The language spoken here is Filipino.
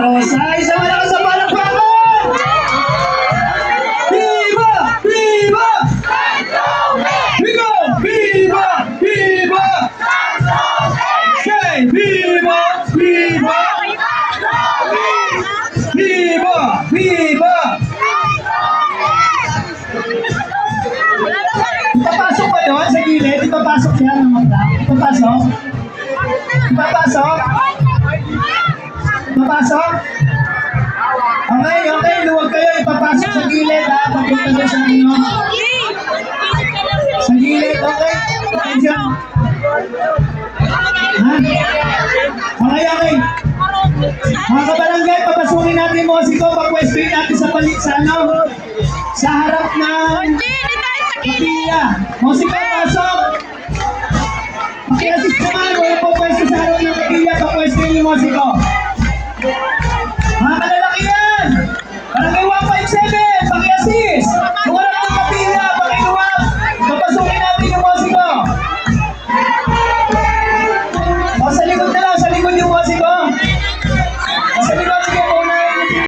Rosa. Isang malakas sa palakpakan! Viva! Viva! Viva! Viva! Viva! Say Viva! Viva! Viva! Viva! Ipapasok ba yun sa gilid? Ipapasok siya ng mga Ipapasok? Ipapasok? Ipapasok? Okay, okay. Luwag kayo. Ipapasok sa gilid ha. Pagpunta doon sa inyo. Sa gilid, okay? Attention. Ha? Okay, okay. Mga kabarangay, papasukin natin yung musiko. Pagpwestuin natin sa palit sa ano? Sa harap ng kapilya. Musiko, pasok! Pakiasis naman, wala po pwesto sa harap ng kapilya. Pagpwestuin yung musiko.